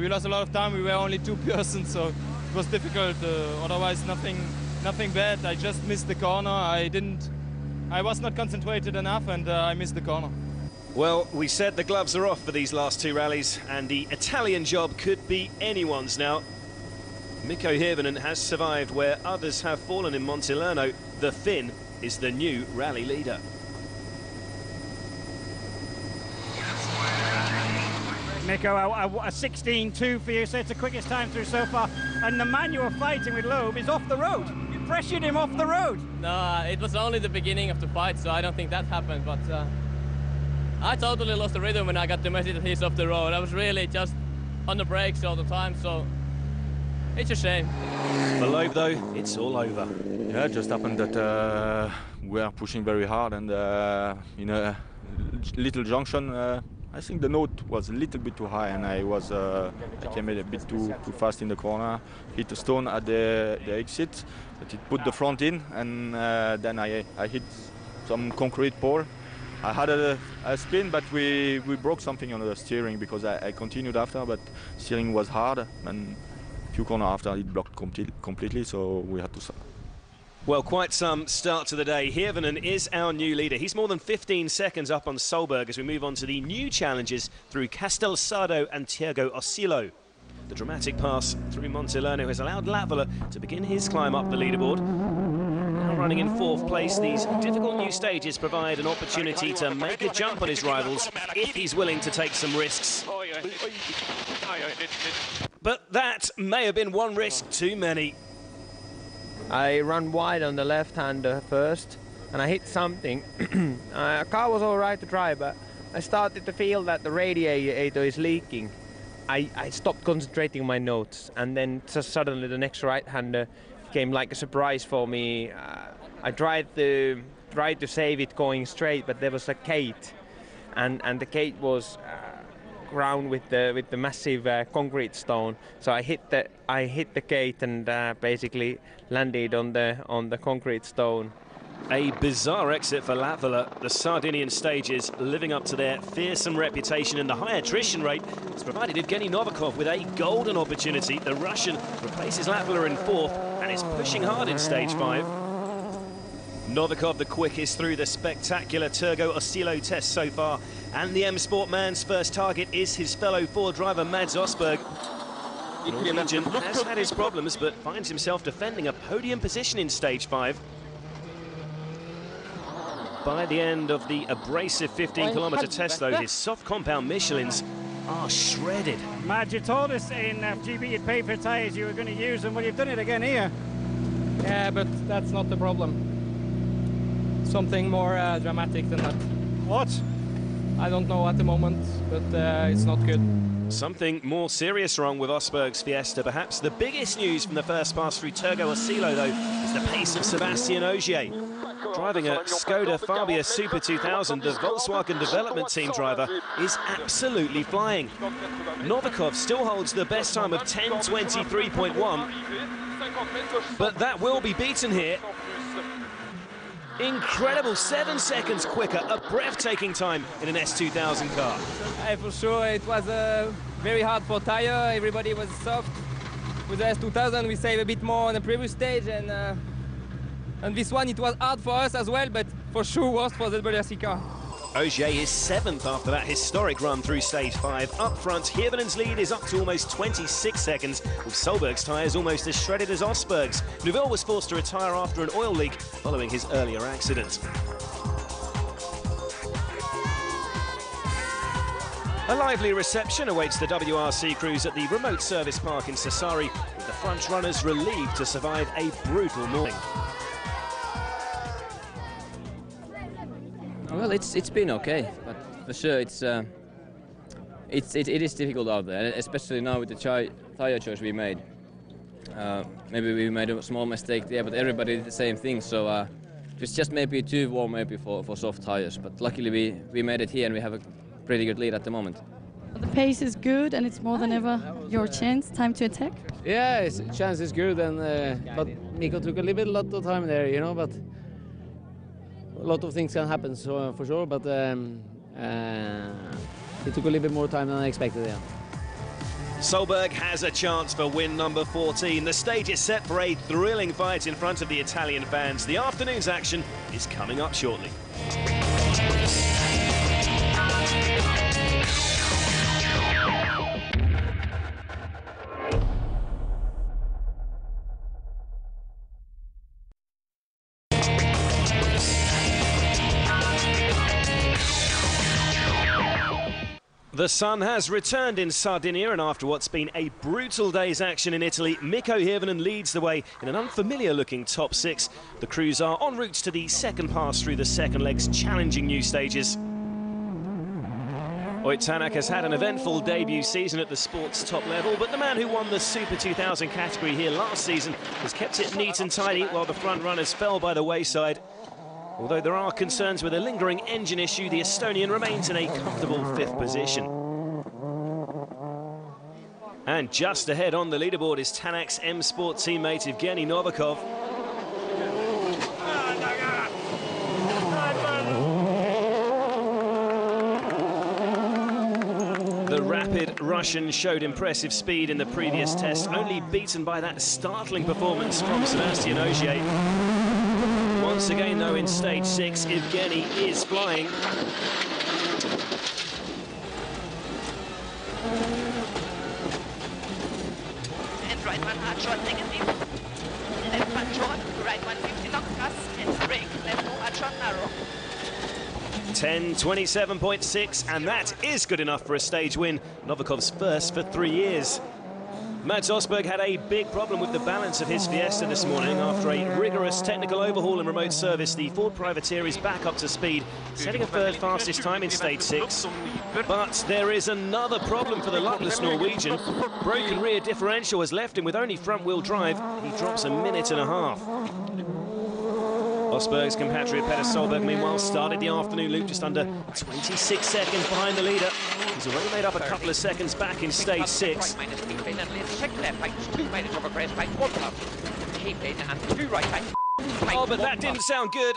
We lost a lot of time. We were only 2 persons, so it was difficult. Otherwise, nothing bad. I just missed the corner. I was not concentrated enough, and I missed the corner. Well, we said the gloves are off for these last 2 rallies, and the Italian job could be anyone's now. Mikko Hirvonen has survived where others have fallen in Montilerno. The Finn is the new rally leader. Mikko, a 16.2 for you, so it's the quickest time through so far. And the man you were fighting with Loeb is off the road. You pressured him off the road. No, it was only the beginning of the fight, so I don't think that happened. But I totally lost the rhythm when I got the message that he's off the road. I was really just on the brakes all the time, so it's a shame. For Loeb, though, it's all over. Yeah, it just happened that we are pushing very hard, and in a little junction, I think the note was a little bit too high, and I came a bit too fast in the corner, hit a stone at the exit, but it put the front in, and then I hit some concrete pole. I had a spin, but we broke something on the steering because I continued after, but steering was hard, and a few corners after it blocked completely, so we had to stop. Well, quite some start to the day. Hirvonen is our new leader. He's more than 15 seconds up on Solberg as we move on to the new challenges through Castelsardo and Tirgo Osilo. The dramatic pass through Montilerno has allowed Latvala to begin his climb up the leaderboard. Now running in 4th place, these difficult new stages provide an opportunity to make a jump on his rivals if he's willing to take some risks. But that may have been one risk too many. I ran wide on the left-hander first, and I hit something. Car was all right to drive, but I started to feel that the radiator is leaking. I stopped concentrating my notes, and then just suddenly the next right-hander came like a surprise for me. I tried to save it going straight, but there was a gate, and the gate was ground with the massive concrete stone. So I hit the gate and basically landed on the concrete stone. A bizarre exit for Latvala. The Sardinian stages living up to their fearsome reputation, and the high attrition rate has provided Evgeny Novikov with a golden opportunity. The Russian replaces Latvala in 4th and is pushing hard in stage 5. Novikov the quickest through the spectacular Tirgo Osilo test so far, and the M-Sport man's first target is his fellow Ford driver Mads Osberg. Norwegian has had his problems but finds himself defending a podium position in stage 5. By the end of the abrasive 15-kilometre test, though, his soft compound Michelins are shredded. Mads, you told us in GB you'd pay for tyres, you were going to use them. Well, you've done it again here. Yeah, but that's not the problem. Something more dramatic than that. What? I don't know at the moment, but it's not good. Something more serious wrong with Osberg's Fiesta. Perhaps the biggest news from the first pass through Tirgo Osilo, though, is the pace of Sébastien Ogier. Driving a Skoda Fabia Super 2000, the Volkswagen development team driver is absolutely flying. Novikov still holds the best time of 10:23.1, but that will be beaten here. Incredible, 7 seconds quicker, a breathtaking time in an S2000 car. For sure, it was very hard for tire. Everybody was soft. With the S2000, we saved a bit more on the previous stage, and this one, it was hard for us as well, but for sure worse for the WRC car. Ogier is 7th after that historic run through stage 5. Up front, Hirvonen's lead is up to almost 26 seconds, with Solberg's tyres almost as shredded as Osberg's. Neuville was forced to retire after an oil leak following his earlier accident. A lively reception awaits the WRC crews at the remote service park in Sassari, with the front runners relieved to survive a brutal morning. Well, it's been okay, but for sure it is difficult out there, especially now with the tire choice we made. Maybe we made a small mistake there, but everybody did the same thing. So it's just maybe too warm maybe for soft tires. But luckily we made it here, and we have a pretty good lead at the moment. The pace is good, and it's more than ever your chance. Time to attack. Yeah, chance is good, and but Mikko took a lot of time there, you know, but. A lot of things can happen, so for sure, but it took a little bit more time than I expected. Yeah. Solberg has a chance for win number 14. The stage is set for a thrilling fight in front of the Italian fans. The afternoon's action is coming up shortly. The sun has returned in Sardinia, and after what's been a brutal day's action in Italy, Mikko Hirvonen leads the way in an unfamiliar-looking top 6. The crews are en route to the second pass through the second leg's challenging new stages. Ott Tänak has had an eventful debut season at the sport's top level, but the man who won the Super 2000 category here last season has kept it neat and tidy while the front runners fell by the wayside. Although there are concerns with a lingering engine issue, the Estonian remains in a comfortable 5th position. And just ahead on the leaderboard is Tänak's M Sport teammate Evgeny Novikov. The rapid Russian showed impressive speed in the previous test, only beaten by that startling performance from Sebastian Ogier. Once again, though, in stage 6, Evgeny is flying. And right one hard short negative. Left one short, right one 50 knock pass, and brake, left two hard short narrow. 10:27.6, and that is good enough for a stage win. Novikov's first for 3 years. Mads Osberg had a big problem with the balance of his Fiesta this morning. After a rigorous technical overhaul and remote service, the Ford Privateer is back up to speed, setting a third fastest time in stage 6. But there is another problem for the luckless Norwegian. Broken rear differential has left him with only front-wheel drive. He drops a minute and a half. Osberg's compatriot Petter Solberg, meanwhile, started the afternoon loop just under 26 seconds behind the leader. He's already made up a couple of seconds back in stage 6. Oh, but that didn't sound good.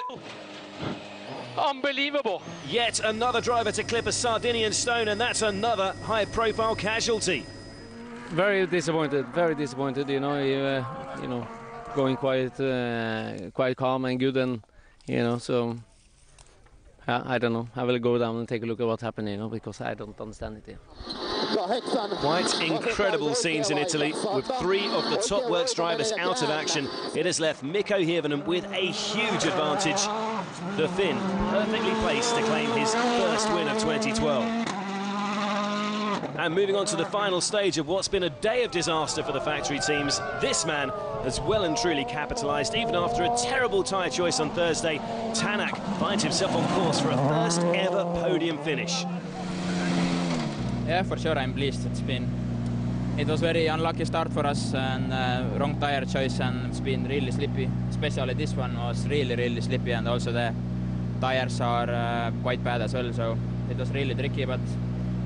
Unbelievable. Yet another driver to clip a Sardinian stone, and that's another high-profile casualty. Very disappointed, you know, going quite calm and good, and so I don't know. I will go down and take a look at what's happening, because I don't understand it here. Quite incredible scenes in Italy, with 3 of the top works drivers out of action. It has left Mikko Hirvonen with a huge advantage. The Finn perfectly placed to claim his first win of 2012. And moving on to the final stage of what's been a day of disaster for the factory teams, this man has well and truly capitalised. Even after a terrible tyre choice on Thursday, Tänak finds himself on course for a first ever podium finish. Yeah, for sure I'm pleased. It was very unlucky start for us, and wrong tyre choice, and it's been really slippy. Especially this one was really slippy, and also the tyres are quite bad as well, so it was really tricky, but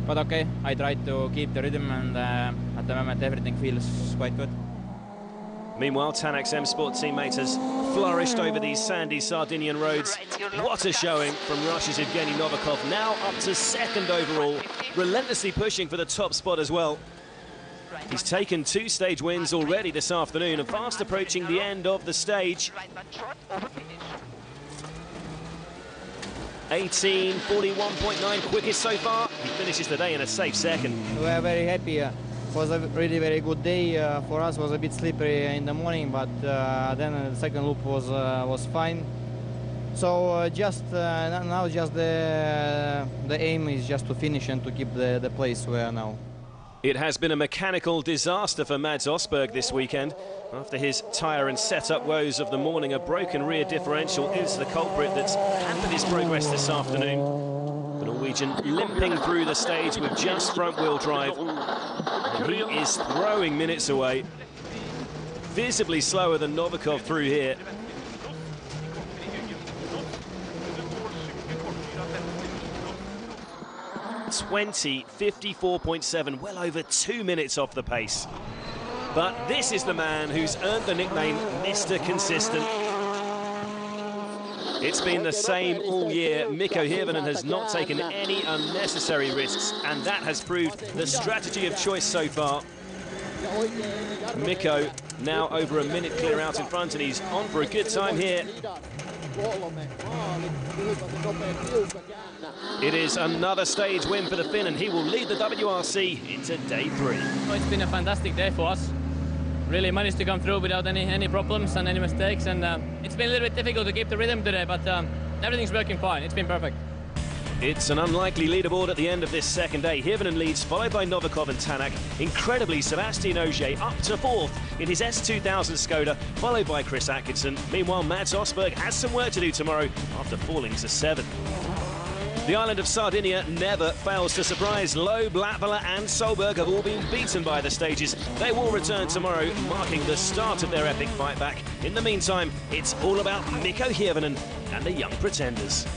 okay, I tried to keep the rhythm, and at the moment everything feels quite good. Meanwhile, Tänak's M Sport teammate has flourished over these sandy Sardinian roads. What a showing from Russia's Evgeny Novikov, now up to 2nd overall, relentlessly pushing for the top spot as well. He's taken 2 stage wins already this afternoon and fast approaching the end of the stage. 18:41.9, quickest so far. He finishes the day in a safe 2nd. We are very happy. It was a really very good day. For us, was a bit slippery in the morning, but then the second loop was fine. So now just the aim is just to finish and to keep the place we are now. It has been a mechanical disaster for Mads Osberg this weekend. After his tyre and setup woes of the morning, a broken rear differential is the culprit that's hampered his progress this afternoon. The Norwegian limping through the stage with just front-wheel drive. And he is throwing minutes away. Visibly slower than Novikov through here. .20:54.7, well over 2 minutes off the pace. But this is the man who's earned the nickname Mr. Consistent. It's been the same all year. Mikko Hirvonen has not taken any unnecessary risks, and that has proved the strategy of choice so far. Mikko now over a minute clear out in front, and he's on for a good time here. It is another stage win for the Finn, and he will lead the WRC into day 3. It's been a fantastic day for us. Really managed to come through without any problems and any mistakes, and it's been a little bit difficult to keep the rhythm today, but everything's working fine. It's been perfect. It's an unlikely leaderboard at the end of this second day. Hirvonen leads, followed by Novikov and Tanak. Incredibly, Sebastian Ogier up to 4th in his S2000 Skoda, followed by Chris Atkinson. Meanwhile, Mads Osberg has some work to do tomorrow after falling to 7th. The island of Sardinia never fails to surprise. Loeb, Latvala and Solberg have all been beaten by the stages. They will return tomorrow, marking the start of their epic fight back. In the meantime, it's all about Mikko Hirvonen and the young pretenders.